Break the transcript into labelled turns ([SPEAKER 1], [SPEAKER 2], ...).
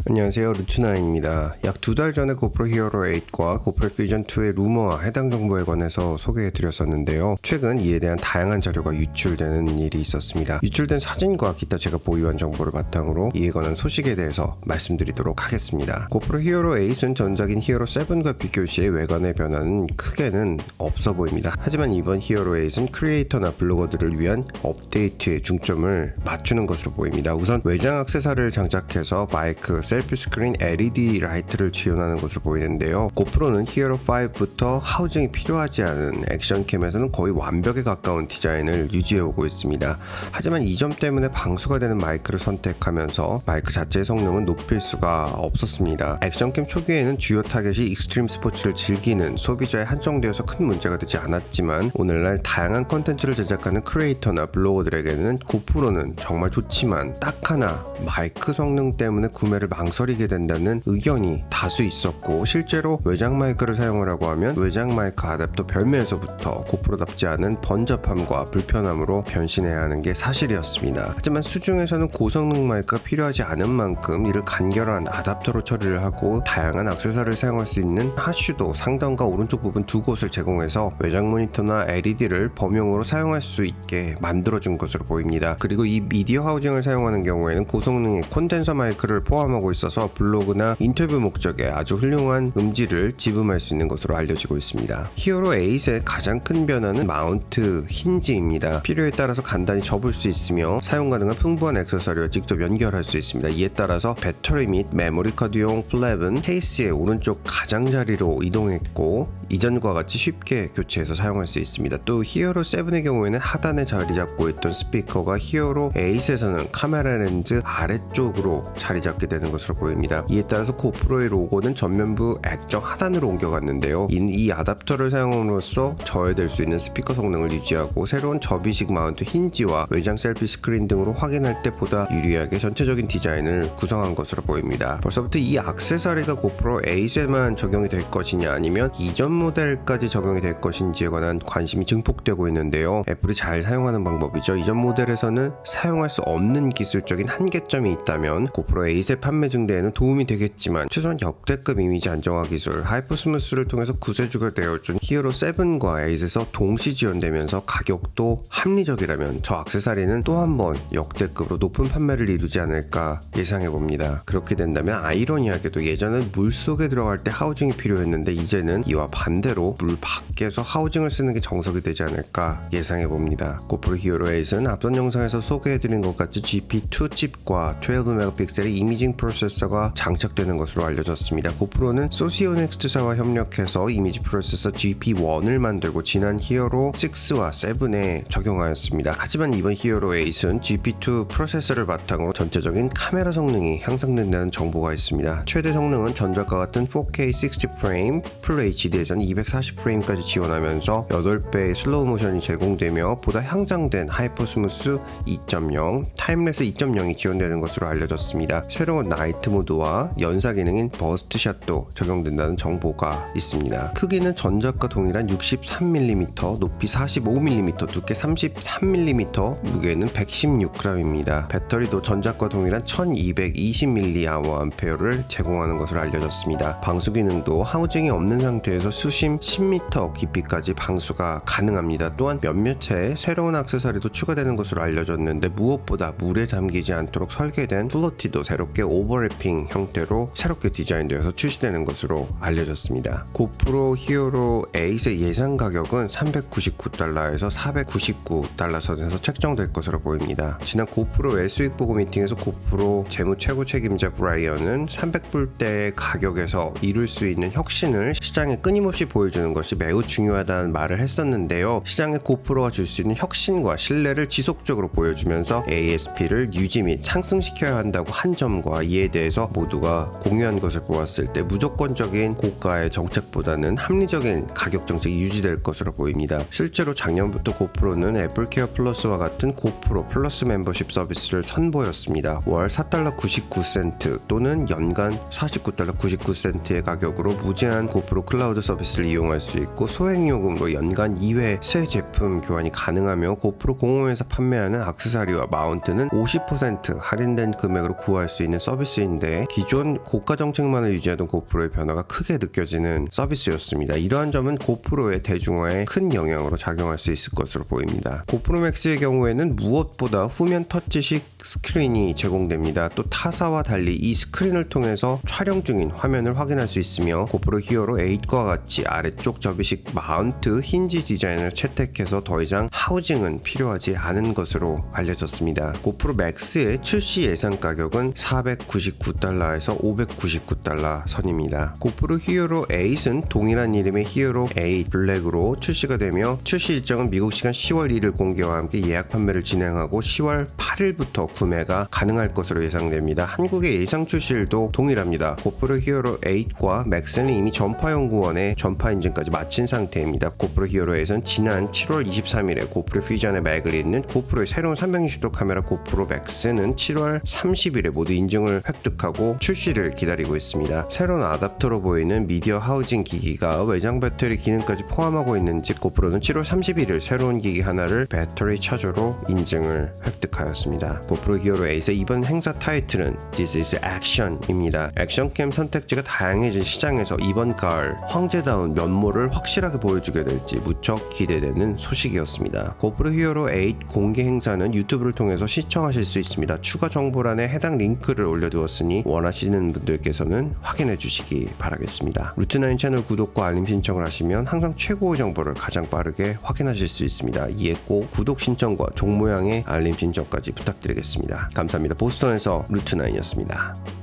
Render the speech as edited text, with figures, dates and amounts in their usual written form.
[SPEAKER 1] 안녕하세요, 루트나인입니다. 약 2달 전에 고프로 히어로 8과 고프로 퓨전 2의 루머와 해당 정보에 관해서 소개해드렸었는데요. 최근 이에 대한 다양한 자료가 유출되는 일이 있었습니다. 유출된 사진과 기타 제가 보유한 정보를 바탕으로 이에 관한 소식에 대해서 말씀드리도록 하겠습니다. 고프로 히어로 8은 전작인 히어로 7과 비교시에 외관의 변화는 크게는 없어 보입니다. 하지만 이번 히어로 8은 크리에이터나 블로거들을 위한 업데이트에 중점을 맞추는 것으로 보입니다. 우선 외장 액세서리를 장착해서 마이크, 셀피 스크린, LED 라이트를 지원하는 것으로 보이는데요. 고프로는 히어로 5부터 하우징이 필요하지 않은 액션캠에서는 거의 완벽에 가까운 디자인을 유지해오고 있습니다. 하지만 이 점 때문에 방수가 되는 마이크를 선택하면서 마이크 자체의 성능은 높일 수가 없었습니다. 액션캠 초기에는 주요 타겟이 익스트림 스포츠를 즐기는 소비자에 한정되어서 큰 문제가 되지 않았지만 오늘날 다양한 컨텐츠를 제작하는 크리에이터나 블로거들에게는 고프로는 정말 좋지만 딱 하나 마이크 성능 때문에 구매를 망설이게 된다는 의견이 다수 있었고, 실제로 외장 마이크를 사용하라고 하면 외장 마이크 아답터 별매에서부터 고프로답지 않은 번잡함과 불편함으로 변신해야 하는 게 사실이었습니다. 하지만 수중에서는 고성능 마이크가 필요하지 않은 만큼 이를 간결한 아답터로 처리를 하고 다양한 액세서리를 사용할 수 있는 하슈도 상단과 오른쪽 부분 두 곳을 제공해서 외장 모니터나 LED를 범용으로 사용할 수 있게 만들어준 것으로 보입니다. 그리고 이 미디어 하우징을 사용하는 경우에는 고성능의 콘덴서 마이크를 포함하고 있어서 블로그나 인터뷰 목적에 아주 훌륭한 음질을 지음할 수 있는 것으로 알려지고 있습니다. 히어로 8의 가장 큰 변화는 마운트 힌지입니다. 필요에 따라서 간단히 접을 수 있으며 사용 가능한 풍부한 액세서리와 직접 연결할 수 있습니다. 이에 따라서 배터리 및 메모리 카드용 플랩은 케이스의 오른쪽 가장자리로 이동했고 이전과 같이 쉽게 교체해서 사용할 수 있습니다. 또 히어로 7의 경우에는 하단에 자리 잡고 있던 스피커가 히어로 8에서는 카메라 렌즈 아래쪽으로 자리 잡게 되는 것으로 보입니다. 이에 따라서 고프로의 로고는 전면부 액정 하단으로 옮겨갔는데요. 이 아답터를 사용함으로써 저해될 수 있는 스피커 성능을 유지하고 새로운 접이식 마운트 힌지와 외장 셀피 스크린 등으로 확인할 때 보다 유리하게 전체적인 디자인을 구성한 것으로 보입니다. 벌써부터 이 액세서리가 고프로 8에만 적용이 될 것이냐 아니면 이전 모델까지 적용이 될 것인지에 관한 관심이 증폭되고 있는데요. 애플이 잘 사용하는 방법이죠. 이전 모델에서는 사용할 수 없는 기술적인 한계점이 있다면 고프로 8의 판매 증대에는 도움이 되겠지만 최소한 역대급 이미지 안정화 기술 하이퍼스무스를 통해서 구세주가 되어준 히어로 7과 8에서 동시 지원되면서 가격도 합리적이라면 저 액세서리는 또 한 번 역대급으로 높은 판매를 이루지 않을까 예상해봅니다. 그렇게 된다면 아이러니하게도 예전엔 물속에 들어갈 때 하우징이 필요했는데 이제는 이와 반대로 물 밖에서 하우징을 쓰는 게 정석이 되지 않을까 예상해봅니다. 고프로 히어로 8은 앞선 영상에서 소개해드린 것 같이 GP2 칩과 12메가픽셀의 이미징 프로세서가 장착되는 것으로 알려졌습니다. 고프로는 소시오넥스트사와 협력해서 이미지 프로세서 GP1을 만들고 지난 히어로 6와 7에 적용하였습니다. 하지만 이번 히어로 8은 GP2 프로세서를 바탕으로 전체적인 카메라 성능이 향상된다는 정보가 있습니다. 최대 성능은 전작과 같은 4K 60프레임, 풀 HD에서는 240프레임까지 지원하면서 8배의 슬로우 모션이 제공되며 보다 향상된 하이퍼스무스 2.0, 타임레스 2.0이 지원되는 것으로 알려졌습니다. 새로운 나이트 모드와 연사 기능인 버스트샷도 적용된다는 정보가 있습니다. 크기는 전작과 동일한 63mm, 높이 45mm, 두께 33mm, 무게는 116g입니다. 배터리도 전작과 동일한 1220mAh를 제공하는 것으로 알려졌습니다. 방수 기능도 하우징이 없는 상태에서 수심 10m 깊이까지 방수가 가능합니다. 또한 몇몇의 새로운 액세서리도 추가되는 것으로 알려졌는데 무엇보다 물에 잠기지 않도록 설계된 플로티도 새롭게 오버래핑 형태로 새롭게 디자인되어서 출시되는 것으로 알려졌습니다. 고프로 히어로 8의 예상 가격은 $399에서 $499 선에서 책정될 것으로 보입니다. 지난 고프로 외수익 보고 미팅에서 고프로 재무 최고 책임자 브라이언은 $300불대의 가격에서 이룰 수 있는 혁신을 시장에 끊임없이 보여주는 것이 매우 중요하다는 말을 했었는데요. 시장에 고프로가 줄 수 있는 혁신과 신뢰를 지속적으로 보여주면서 ASP를 유지 및 상승시켜야 한다고 한 점과 이에 대해서 모두가 공유한 것을 보았을 때 무조건적인 고가의 정책보다는 합리적인 가격 정책이 유지될 것으로 보입니다. 실제로 작년부터 고프로는 애플케어 플러스와 같은 고프로 플러스 멤버십 서비스를 선보였습니다. 월 $4.99 또는 연간 $49.99의 가격으로 무제한 고프로 클라우드 서비스를 이용할 수 있고 소액요금으로 연간 2회 새 제품 교환이 가능하며 고프로 공홈에서 판매하는 액세서리와 마운트는 50% 할인된 금액으로 구할 수 있는 서비스 서비스인데 기존 고가 정책만을 유지하던 고프로의 변화가 크게 느껴지는 서비스였습니다. 이러한 점은 고프로의 대중화에 큰 영향으로 작용할 수 있을 것으로 보입니다. 고프로 맥스의 경우에는 무엇보다 후면 터치식 스크린이 제공됩니다. 또 타사와 달리 이 스크린을 통해서 촬영 중인 화면을 확인할 수 있으며 고프로 히어로 8과 같이 아래쪽 접이식 마운트 힌지 디자인을 채택해서 더 이상 하우징은 필요하지 않은 것으로 알려졌습니다. 고프로 맥스의 출시 예상 가격은 $499에서 $599 선입니다. 고프로 히어로 8은 동일한 이름의 히어로 8 블랙으로 출시가 되며 출시 일정은 미국 시간 10월 1일 공개와 함께 예약 판매를 진행하고 10월 8일부터 구매가 가능할 것으로 예상됩니다. 한국의 예상 출시일도 동일합니다. 고프로 히어로 8과 맥스는 이미 전파연구원의 전파 인증까지 마친 상태입니다. 고프로 히어로 8은 지난 7월 23일에 고프로 퓨전의 맥을 잇는 고프로의 새로운 360도 카메라 고프로 맥스는 7월 30일에 모두 인증을 획득하고 출시를 기다리고 있습니다. 새로운 아답터로 보이는 미디어 하우징 기기가 외장 배터리 기능까지 포함하고 있는지 고프로는 7월 31일 새로운 기기 하나를 배터리 차저로 인증을 획득하였습니다. 고프로 히어로 8의 이번 행사 타이틀은 This is Action입니다. 액션캠 선택지가 다양해진 시장에서 이번 가을 황제다운 면모를 확실하게 보여주게 될지 무척 기대되는 소식이었습니다. 고프로 히어로 8 공개 행사는 유튜브를 통해서 시청하실 수 있습니다. 추가 정보란에 해당 링크를 올려두었으니 원하시는 분들께서는 확인해 주시기 바라겠습니다. 루트9 채널 구독과 알림 신청을 하시면 항상 최고의 정보를 가장 빠르게 확인하실 수 있습니다. 이에 꼭 구독 신청과 종 모양의 알림 신청까지 부탁드리겠습니다. 감사합니다. 보스턴에서 루트9이었습니다.